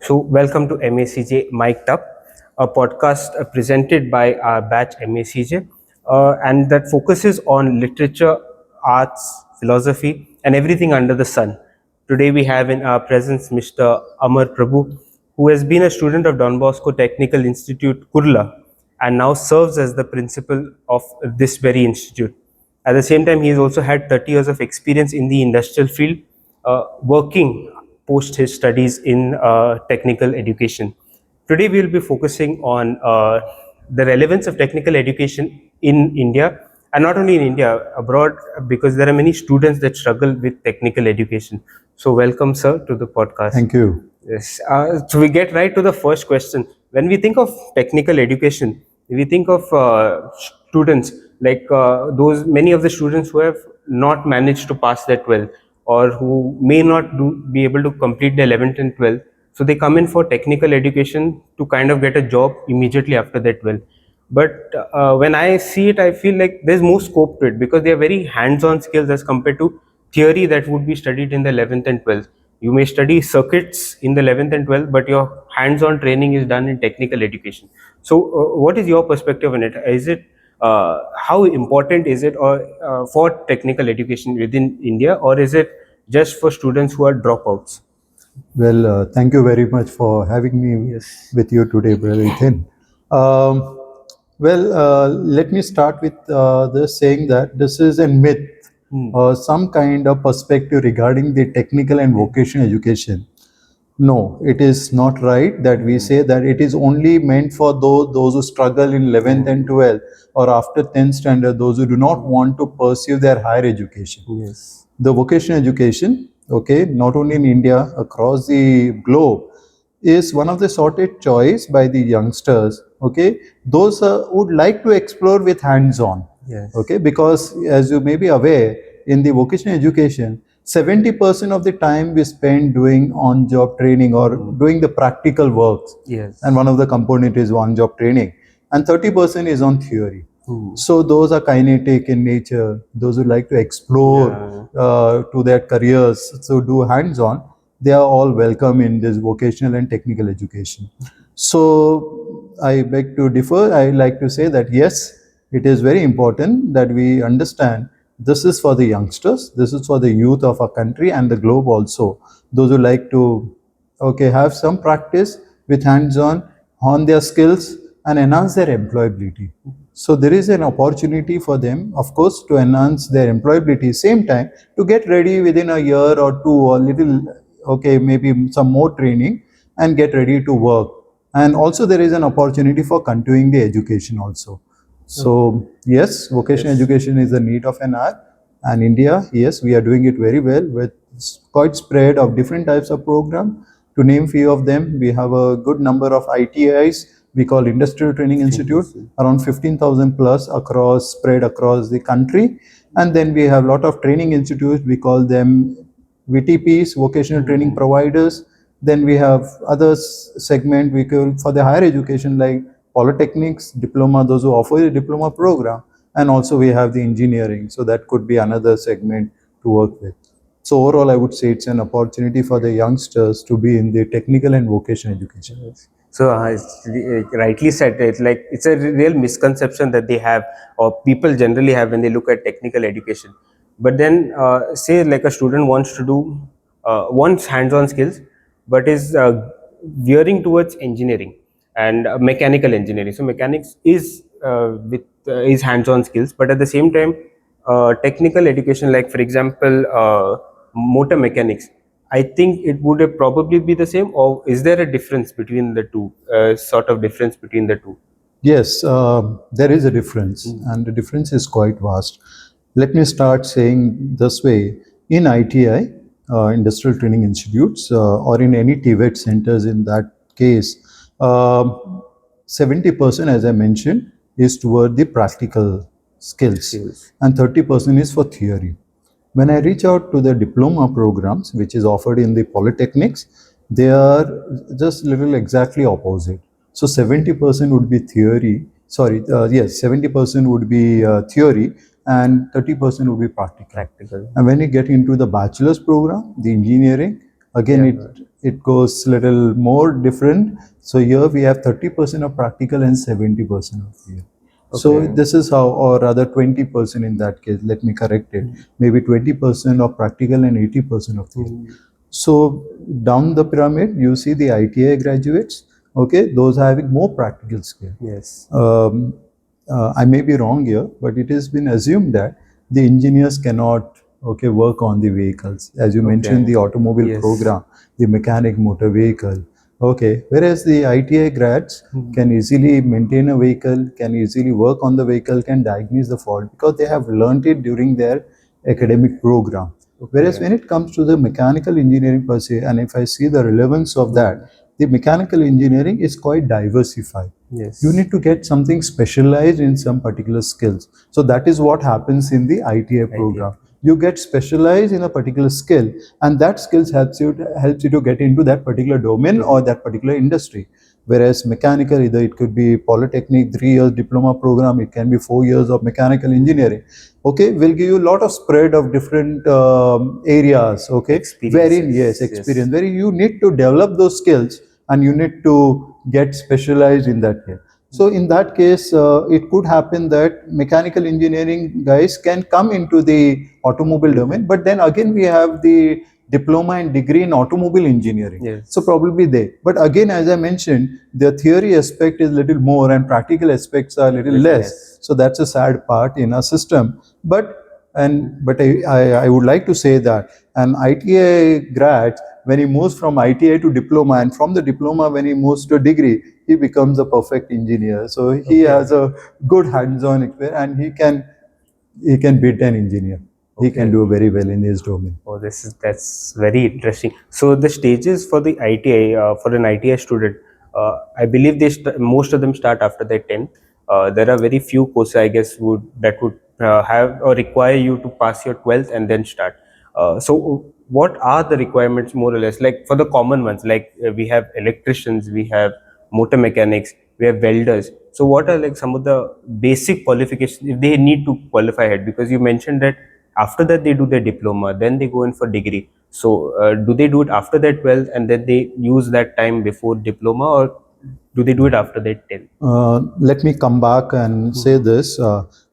So, welcome to MACJ Mic'd Up, a podcast presented by our batch MACJ, and that focuses on literature, arts, philosophy, and everything under the sun. Today, we have in our presence Mr. Amarr Prabhu, who has been a student of Don Bosco Technical Institute Kurla and now serves as the principal of this very institute. At the same time, he has also had 30 years of experience in the industrial field, working post his studies in technical education. Today, we will be focusing on the relevance of technical education in India, and not only in India, abroad, because there are many students that struggle with technical education. So, welcome, sir, to the podcast. Thank you. Yes. So we get right to the first question. When we think of technical education, we think of students like those many of the students who have not managed to pass their 12th or who may not be able to complete the 11th and 12th. So they come in for technical education to kind of get a job immediately after their 12th. But when I see it, I feel like there's more scope to it because they are very hands-on skills as compared to theory that would be studied in the 11th and 12th. You may study circuits in the 11th and 12th, but your hands-on training is done in technical education. So, what is your perspective on it? Is it how important is it for technical education within India, or is it just for students who are dropouts? Well, thank you very much for having me with you today, Brother Ethan. Let me start with this saying that this is a myth or some kind of perspective regarding the technical and vocational education. No, it is not right that we say that it is only meant for those who struggle in 11th and 12th or after 10th standard, those who do not want to pursue their higher education. Yes. The vocational education, okay, not only in India, across the globe, is one of the sorted choice by the youngsters, okay, those would like to explore with hands-on. Yes. Okay, because as you may be aware, in the vocational education, 70% of the time we spend doing on-job training or doing the practical works. Yes. And one of the component is on-job training, and 30% is on theory. So those are kinetic in nature. Those who like to explore to their careers, so do hands-on, they are all welcome in this vocational and technical education. So I beg to differ. I like to say that yes, it is very important that we understand this is for the youngsters, this is for the youth of our country and the globe also. Those who like to have some practice with hands-on on their skills and enhance their employability. So there is an opportunity for them, of course, to enhance their employability, same time to get ready within a year or two or little, maybe some more training and get ready to work. And also there is an opportunity for continuing the education also. So yes, vocational education is the need of an hour, and India, yes, we are doing it very well with quite spread of different types of program. To name few of them, we have a good number of ITIs, we call Industrial Training Institute, around 15,000 plus spread across the country. And then we have a lot of training institutes, we call them VTPs, vocational training providers. Then we have other segment we call for the higher education like polytechnics, diploma, those who offer a diploma program. And also we have the engineering. So that could be another segment to work with. So overall, I would say it's an opportunity for the youngsters to be in the technical and vocational education. So rightly said, it's a real misconception that they have, or people generally have when they look at technical education. But then, say like a student wants to do wants hands-on skills, but is veering towards engineering and mechanical engineering. So mechanics is is hands-on skills, but at the same time, technical education, like for example, motor mechanics. I think it would probably be the same, or is there a difference between the two? Sort of difference between the two? Yes, there is a difference, and the difference is quite vast. Let me start saying this way: in ITI, Industrial Training Institutes, or in any TVET centers, in that case, 70%, as I mentioned, is toward the practical skills, and 30% is for theory. When I reach out to the diploma programs, which is offered in the polytechnics, they are just little exactly opposite. So 70% would be theory. 70% would be theory, and 30% would be practical. And when you get into the bachelor's program, the engineering, again, it goes little more different. So here we have 30% of practical and 70% of theory. So Okay. this is how, or rather 20% in that case, let me correct it, maybe 20% of practical and 80% of theory. So down the pyramid, you see the ITI graduates, okay, those having more practical skill. Yes. I may be wrong here, but it has been assumed that the engineers cannot, okay, work on the vehicles. As you mentioned, the automobile Yes. program, the mechanic motor vehicle, okay, whereas the ITI grads can easily maintain a vehicle, can easily work on the vehicle, can diagnose the fault because they have learned it during their academic program. Whereas when it comes to the mechanical engineering per se, and if I see the relevance of that, the mechanical engineering is quite diversified. Yes. You need to get something specialized in some particular skills. So that is what happens in the ITI program. You get specialized in a particular skill, and that skills helps you to get into that particular domain or that particular industry. Whereas mechanical, either it could be polytechnic 3 years diploma program, it can be 4 years of mechanical engineering. Okay, will give you a lot of spread of different areas. Okay, wherein experience, where you need to develop those skills and you need to get specialized in that area. So in that case, it could happen that mechanical engineering guys can come into the automobile domain, but then again we have the diploma and degree in automobile engineering. Yes. So probably they. But again, as I mentioned, the theory aspect is little more and practical aspects are little less. So that's a sad part in our system. But I would like to say that an ITI grad, when he moves from ITI to diploma, and from the diploma when he moves to degree, he becomes a perfect engineer. So he has a good hands-on experience, and he can beat an engineer. He can do very well in his domain. Oh, that's very interesting. So the stages for the ITI for an ITI student, I believe most of them start after their 10th. There are very few courses, I guess, would have or require you to pass your 12th and then start. So what are the requirements more or less, like for the common ones? Like we have electricians, we have motor mechanics, we have welders. So what are like some of the basic qualifications if they need to qualify ahead? Because you mentioned that after that they do their diploma, then they go in for degree. So do they do it after their 12th and then they use that time before diploma, or do they do it after their 10th? Let me come back and say this.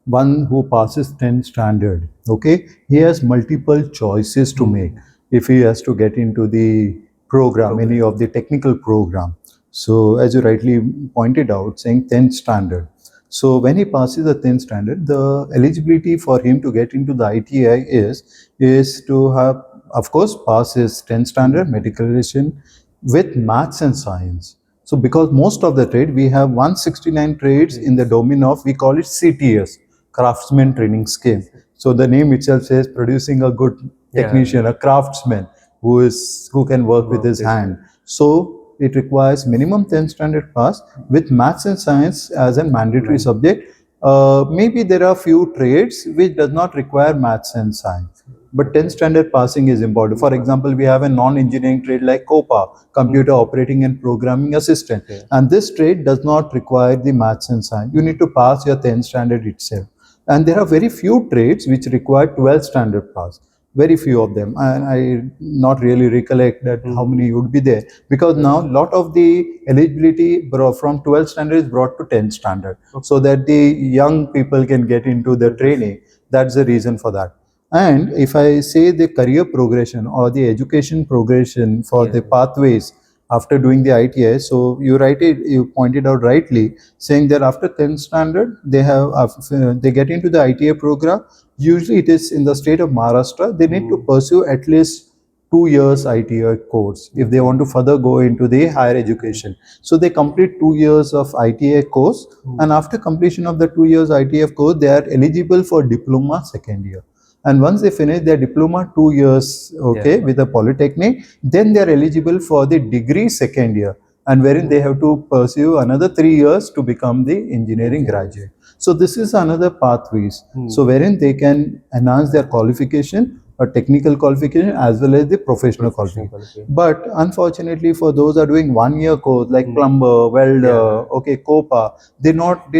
One who passes 10th standard, okay, he has multiple choices to make if he has to get into the program, any of the technical program. So as you rightly pointed out, saying 10th standard. So when he passes the 10th standard, the eligibility for him to get into the ITI is to have, of course, pass his 10th standard matriculation with maths and science. So because most of the trade, we have 169 trades in the domain of, we call it CTS, Craftsman Training Scheme. So the name itself says producing a good technician, a craftsman who can work with his hand. So it requires minimum 10th standard pass with maths and science as a mandatory subject. Maybe there are few trades which does not require maths and science, but 10th standard passing is important. For example, we have a non-engineering trade like COPA, computer operating and programming assistant, and this trade does not require the maths and science. You need to pass your 10th standard itself. And there are very few trades which require 12th standard pass. Very few of them, and I not really recollect that how many would be there, because now lot of the eligibility from 12th standard is brought to 10th standard, so that the young people can get into the training. That's the reason for that. And if I say the career progression or the education progression for the pathways after doing the ITI, so you pointed out rightly, saying that after 10th standard, they get into the ITI program. Usually it is in the state of Maharashtra, they need to pursue at least 2 years ITI course if they want to further go into the higher education. So they complete 2 years of ITI course, and after completion of the 2 years ITI course, they are eligible for diploma second year. And once they finish their diploma 2 years, with a polytechnic, then they are eligible for the degree second year, and wherein they have to pursue another 3 years to become the engineering graduate. So this is another pathways. So wherein they can enhance their qualification, a technical qualification as well as the professional qualification. But unfortunately, for those who are doing 1 year course like plumber, welder, COPA, they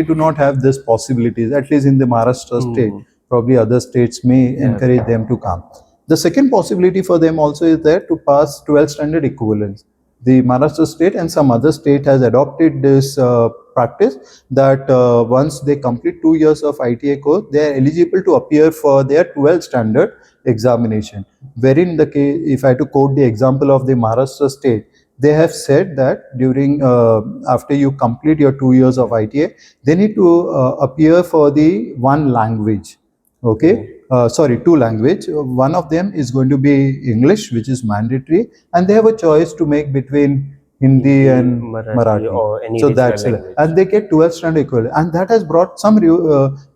do not have this possibilities, at least in the Maharashtra state. Probably other states may encourage them to come. The second possibility for them also is there to pass 12th standard equivalence. The Maharashtra state and some other state has adopted this practice that once they complete 2 years of ITI course, they are eligible to appear for their 12th standard examination. Wherein the case, if I had to quote the example of the Maharashtra state, they have said that during after you complete your 2 years of ITI, they need to appear for the one language. Okay. Sorry, two language. One of them is going to be English, which is mandatory, and they have a choice to make between Hindi and Marathi. or any So regional that's it. language. And they get 12th standard equivalent, and that has brought some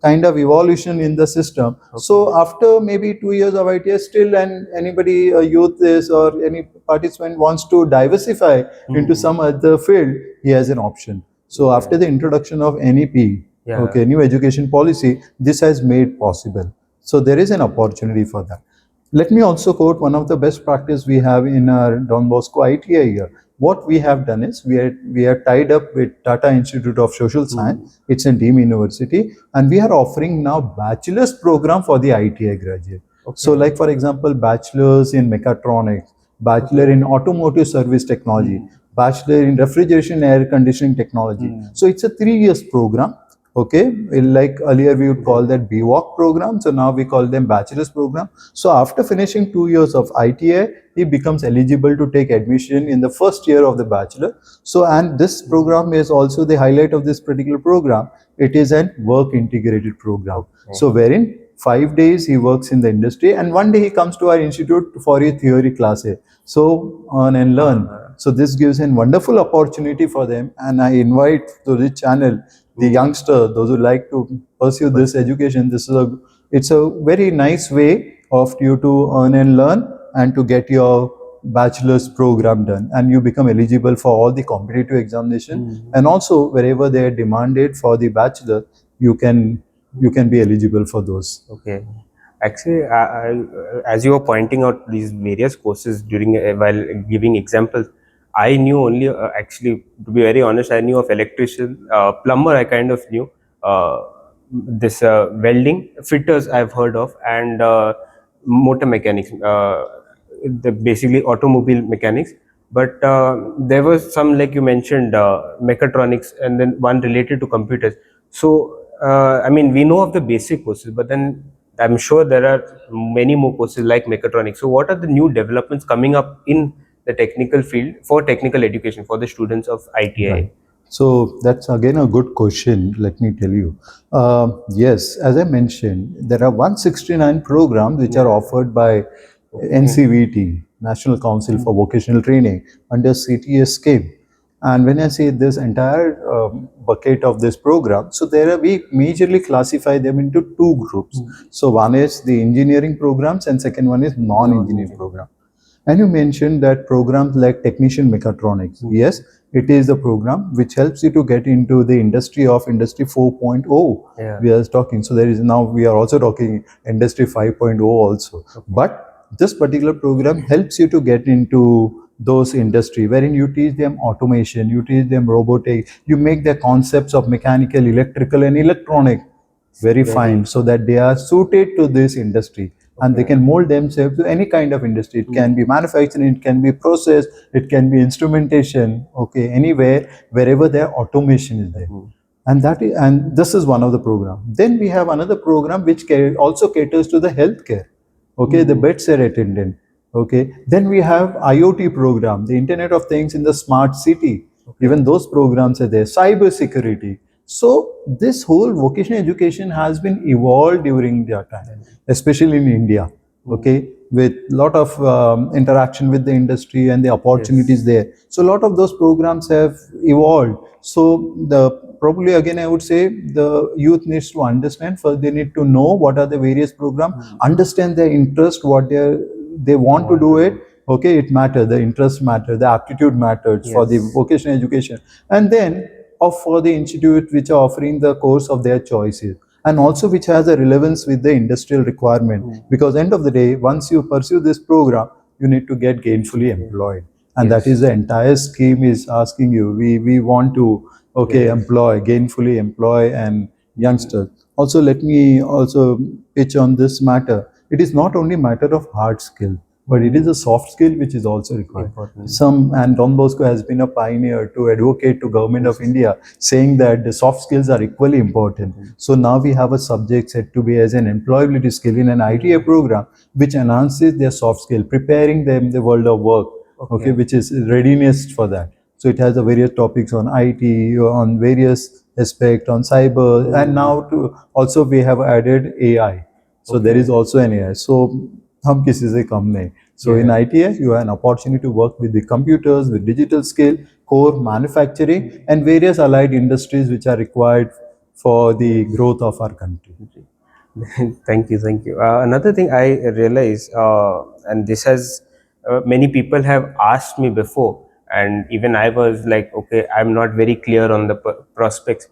kind of evolution in the system. So after maybe 2 years of ITS, still, and anybody youth is or any participant wants to diversify into some other field, he has an option. So after the introduction of NEP, okay, new education policy, this has made possible. So there is an opportunity for that. Let me also quote one of the best practice we have in our Don Bosco ITI here. What we have done is we are tied up with Tata Institute of Social Science. It's a Deemed University, and we are offering now bachelor's program for the ITI graduate. So, like for example, bachelor's in mechatronics, bachelor in automotive service technology, bachelor in refrigeration air conditioning technology. So it's a 3 years program. Okay, like earlier we would call that BWalk program, so now we call them bachelor's program. So after finishing 2 years of ITI, he becomes eligible to take admission in the first year of the bachelor. So, and this program is also the highlight of this particular program. It is an work integrated program. So wherein 5 days he works in the industry, and 1 day he comes to our institute for a theory class. So earn and learn. So this gives a wonderful opportunity for them, and I invite to this channel the youngster, those who like to pursue this education. It's a very nice way of you to earn and learn and to get your bachelor's program done, and you become eligible for all the competitive examination, and also wherever they are demanded for the bachelor, you can be eligible for those. Okay. Actually, as you were pointing out these various courses during while giving examples, I knew only actually, to be very honest, I knew of electrician, plumber. I kind of knew this welding, fitters. I've heard of, and motor mechanics. Basically automobile mechanics. But there was some, like you mentioned, mechatronics, and then one related to computers. So I mean, we know of the basic courses, but then I'm sure there are many more courses like mechatronics. So what are the new developments coming up in the technical field for technical education for the students of ITI? Right. So that's again a good question. Let me tell you. Yes, as I mentioned, there are 169 programs which are offered by NCVT, National Council for Vocational Training, under CTS scheme. And when I say this entire bucket of this program, so we majorly classify them into two groups. So one is the engineering programs, and second one is non-engineering program. And you mentioned that programs like technician mechatronics. Yes, it is a program which helps you to get into the industry of Industry 4.0. We are talking. So there is now we are also talking Industry 5.0 also. But this particular program helps you to get into those industry wherein you teach them automation, you teach them robotics, you make their concepts of mechanical, electrical, and electronic very fine, so that they are suited to this industry. And they can mold themselves to any kind of industry. It can be manufacturing, it can be process, it can be instrumentation. Okay, anywhere, wherever their automation is there. And this is one of the program. Then we have another program which also caters to the healthcare. Okay, the bedside attendant. Okay, then we have IoT program, the Internet of Things in the smart city. Even those programs are there. Cyber security. So this whole vocational education has been evolved during that time, especially in India. Okay, with lot of interaction with the industry and the opportunities there. So a lot of those programs have evolved. So probably again I would say the youth needs to understand. First, they need to know what are the various programs, understand their interest, what they want to do it. Okay, it matters. The interest matters. The aptitude matters for the vocational education, and then for the institute which are offering the course of their choices, and also which has a relevance with the industrial requirement. Because end of the day, once you pursue this program, you need to get gainfully employed, and that is the entire scheme is asking you. We want to gainfully employ and youngsters. Also, let me also pitch on this matter it is not only matter of hard skill, but it is a soft skill which is also required. Important. And Don Bosco has been a pioneer to advocate to Government of India, saying that the soft skills are equally important. So now we have a subject said to be as an employability skill in an ITA program, which enhances their soft skill, preparing them the world of work, okay, which is readiness for that. So it has a various topics on IT, on various aspect, on cyber, and now to also we have added AI. So there is also an AI. So हम किसी से कम नहीं. So in ITI, you have an opportunity to work with the computers, with digital skill, core manufacturing, and various allied industries which are required for the growth of our country. Thank you, thank you. Another thing I realize, and this has many people have asked me before, and even I was like, okay, I'm not very clear on the prospects,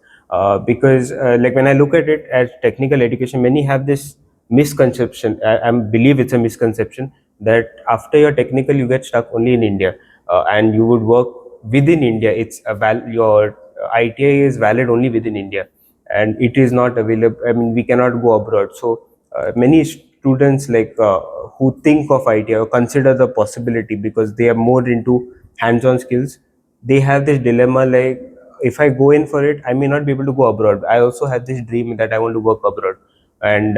because like when I look at it as technical education, many have this misconception. I believe it's a misconception that after your technical, you get stuck only in India, and you would work within India. It's your ITI is valid only within India, and it is not available. I mean, we cannot go abroad. So many students like who think of ITI or consider the possibility because they are more into hands-on skills, they have this dilemma like, if I go in for it, I may not be able to go abroad. I also have this dream that I want to work abroad, and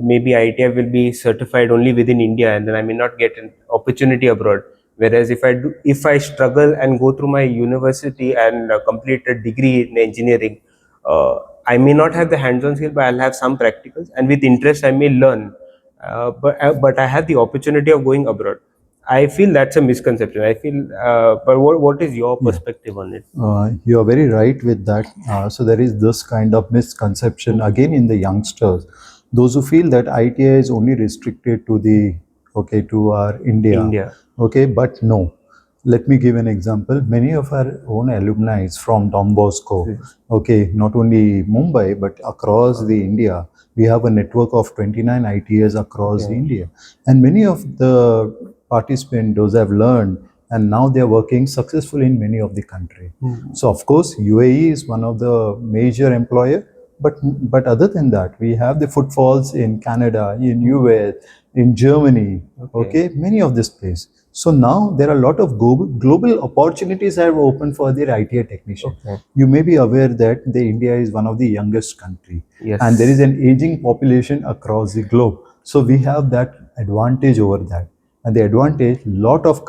maybe ITI will be certified only within India, and then I may not get an opportunity abroad. Whereas if I struggle and go through my university and complete a degree in engineering, I may not have the hands-on skill, but I'll have some practicals, and with interest, I may learn. But I have the opportunity of going abroad. I feel that's a misconception. I feel, but what is your perspective on it? You are very right with that. So there is this kind of misconception again in the youngsters, those who feel that ITI is only restricted to the to our India. Okay, but no. Let me give an example. Many of our own alumni from Don Bosco, okay, not only Mumbai but across the India, we have a network of 29 ITIs across India, and many of the participants, those have learned, and now they are working successfully in many of the country. So of course, UAE is one of the major employer, but other than that, we have the footfalls in Canada, in US, in Germany, okay, many of this place. So now there are a lot of global opportunities have opened for the ITI technician. You may be aware that the India is one of the youngest country, and there is an aging population across the globe. So we have that advantage over that. And the advantage, lot of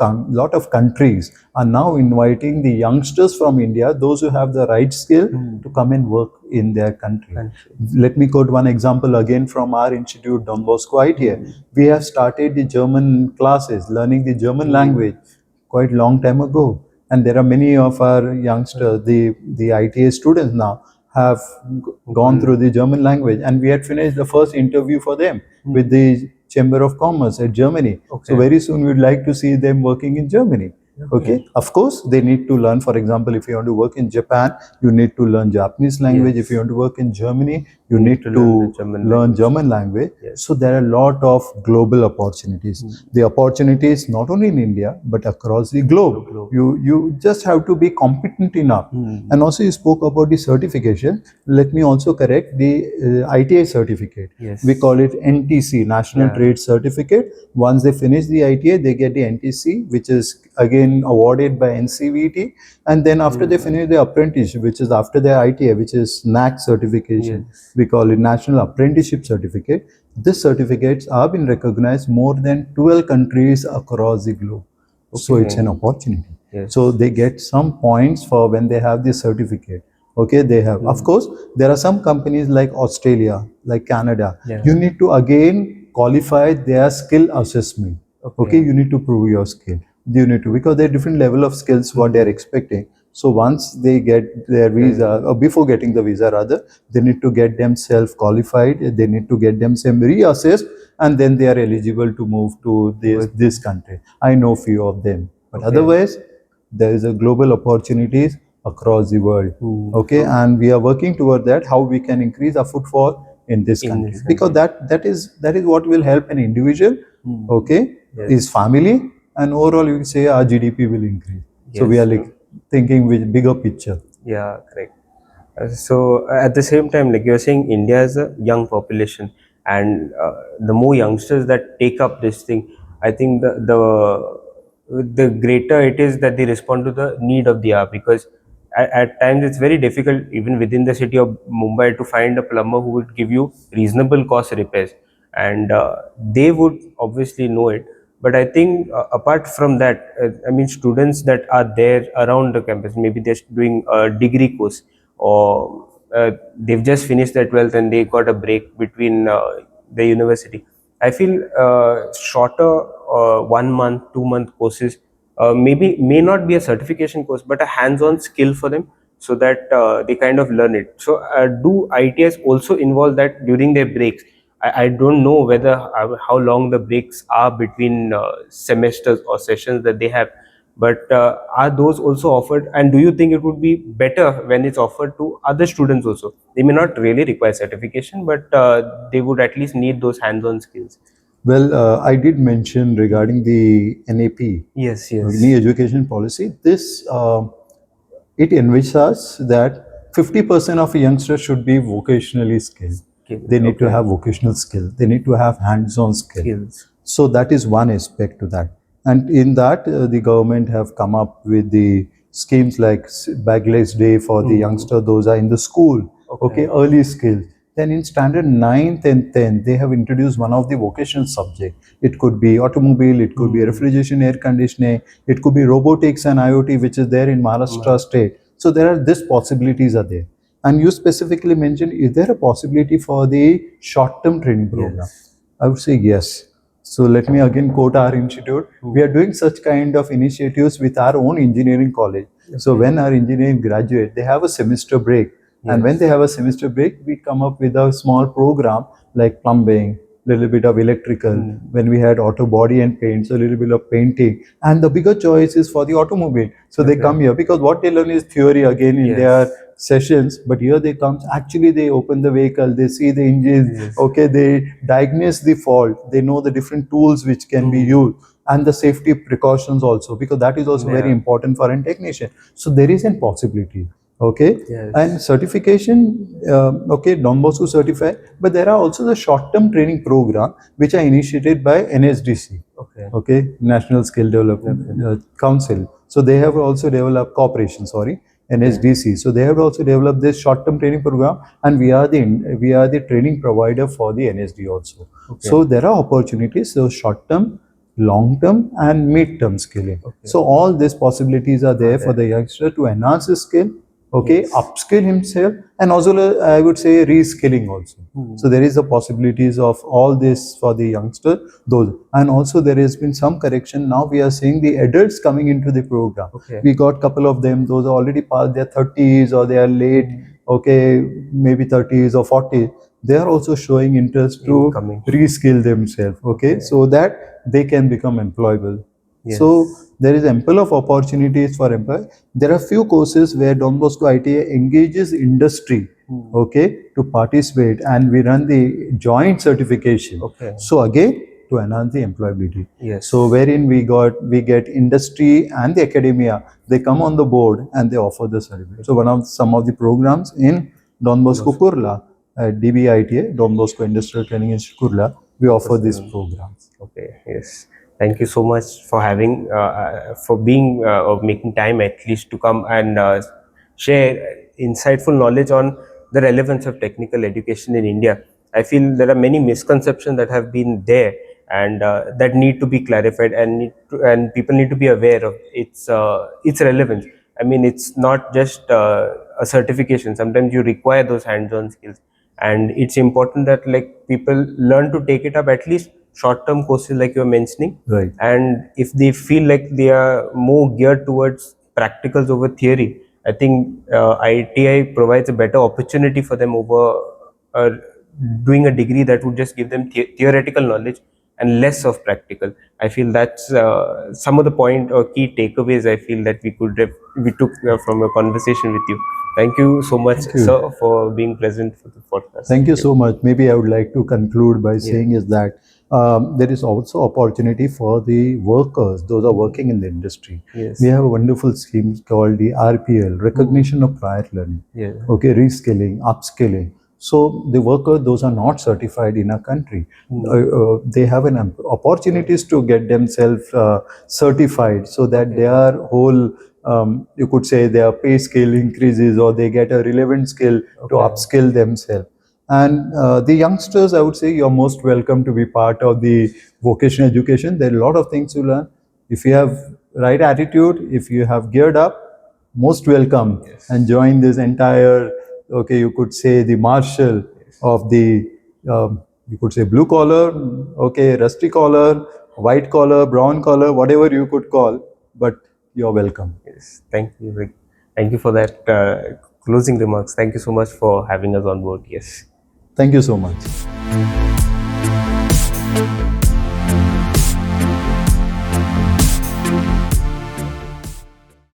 countries are now inviting the youngsters from India, those who have the right skill, to come and work in their country. Let me quote one example again from our institute, Don Bosco ITI. We have started the German classes, learning the German language quite long time ago. And there are many of our youngsters, the ITA students now, have gone through the German language, and we had finished the first interview for them with the Chamber of Commerce at Germany. So very soon we'd like to see them working in Germany. Okay. Of course, they need to learn. For example, if you want to work in Japan, you need to learn Japanese language. If you want to work in Germany, you need to learn German language. So there are a lot of global opportunities. The opportunities not only in India but across the globe. You just have to be competent enough. And also, you spoke about the certification. Let me also correct the ITI certificate. We call it NTC, National Trade Certificate. Once they finish the ITI, they get the NTC, which is again awarded by NCVT, and then after they finish the apprenticeship, which is after their ITI, which is NAC certification, we call it National Apprenticeship Certificate. This certificates have been recognized more than 12 countries across the globe. So it's an opportunity. So they get some points for when they have this certificate. Okay, they have. Of course, there are some companies like Australia, like Canada. You need to again qualify their skill assessment. Okay, you need to prove your skill. You need to, because there are different level of skills what they are expecting. So once they get their visa, or before getting the visa rather, they need to get themselves qualified. They need to get themselves reassessed, and then they are eligible to move to this country. I know few of them, but otherwise, there is a global opportunities across the world. Okay, and we are working toward that. How we can increase our footfall in this country, because that is what will help an individual. Okay, his family, and overall you can say our GDP will increase. So we are like thinking with bigger picture. Yeah, correct. So at the same time, like you're saying, India is a young population, and the more youngsters that take up this thing, I think the greater it is that they respond to the need of the hour, because at times it's very difficult even within the city of Mumbai to find a plumber who would give you reasonable cost repairs, and they would obviously know it. But I think apart from that, I mean, students that are there around the campus, maybe they're doing a degree course, or they've just finished their 12th and they got a break between the university. I feel shorter 1 month, 2 month courses maybe may not be a certification course, but a hands-on skill for them, so that they kind of learn it. So do ITS also involve that during their breaks? I don't know whether how long the breaks are between semesters or sessions that they have, but are those also offered? And do you think it would be better when it's offered to other students also? They may not really require certification, but they would at least need those hands-on skills. Well, I did mention regarding the NAP, Yes, yes. New Education Policy. This it envisages that 50% of youngsters should be vocationally skilled. They need to have vocational skill. They need to have hands-on skill. Skills. So that is one aspect to that. And in that, the government have come up with the schemes like Bagless Day for the youngster. Those are in the school. Okay, early skills. Then in standard 9th and 10th, they have introduced one of the vocational subject. It could be automobile, it could be refrigeration, air conditioning, it could be robotics and IoT, which is there in Maharashtra state. So there are these possibilities are there. And you specifically mentioned, is there a possibility for the short-term training program? Yes. I would say yes. So let me again quote our institute. We are doing such kind of initiatives with our own engineering college. So when our engineering graduate, they have a semester break. And when they have a semester break, we come up with a small program like plumbing, little bit of electrical. When we had auto body and paint, so a little bit of painting. And the bigger choice is for the automobile. So they come here because what they learn is theory again in their sessions, but here they come, actually they open the vehicle, they see the engine, okay, they diagnose the fault, they know the different tools which can be used, and the safety precautions also, because that is also very important for a technician. So there is a possibility. Okay, and certification, okay, Don Bosco certified, but there are also the short-term training program which are initiated by NSDC, okay, National Skill Development Council. So they have also developed cooperation, sorry, NSDC. So they have also developed this short-term training program, and we are the training provider for the NSD also. So there are opportunities, so short-term, long-term, and mid-term skilling. So all these possibilities are there for the youngster to enhance his skill, okay, upskill himself, and also I would say reskilling also. So there is the possibilities of all this for the youngster. Those, and also there has been some correction. Now we are seeing the adults coming into the program. We got couple of them. Those are already past their 30s or they are late. Okay, maybe 30s or 40s. They are also showing interest to reskill themselves. Okay, so that they can become employable. So there is ample of opportunities for employee. There are few courses where Don Bosco ITA engages industry, okay, to participate, and we run the joint certification. So again, to enhance the employability. So wherein we get industry and the academia, they come on the board and they offer the certificate. So some of the programs in Don Bosco Kurla, DBITA, Don Bosco Industrial Training Institute Kurla, we offer these programs. Okay, yes. Thank you so much for having, for being, or making time at least to come and share insightful knowledge on the relevance of technical education in India. I feel there are many misconceptions that have been there, and that need to be clarified, and people need to be aware of its relevance. I mean, it's not just a certification. Sometimes you require those hands-on skills, and it's important that like people learn to take it up, at least short-term courses like you're mentioning. Right. And if they feel like they are more geared towards practicals over theory, I think ITI provides a better opportunity for them over uh, doing a degree that would just give them theoretical knowledge and less of practical. I feel that's some of the point or key takeaways I feel that we took from a conversation with you. Thank you so much, sir, for being present for the podcast. Thank you so much. Maybe I would like to conclude by saying is that there is also opportunity for the workers, those are working in the industry. We have a wonderful scheme called the RPL, Recognition of Prior Learning. Okay, reskilling, upskilling. So the workers, those are not certified in a country, they have an opportunities to get themselves certified, so that their whole, you could say, their pay scale increases, or they get a relevant skill to upskill themselves. And the youngsters, I would say, you're most welcome to be part of the vocational education. There are a lot of things to learn. If you have right attitude, if you have geared up, most welcome, and join this entire, okay, you could say, the marshal of the, you could say, blue collar, okay, rusty collar, white collar, brown collar, whatever you could call, but you're welcome. Yes, thank you, Rick. Thank you for that closing remarks. Thank you so much for having us on board. Yes. Thank you so much.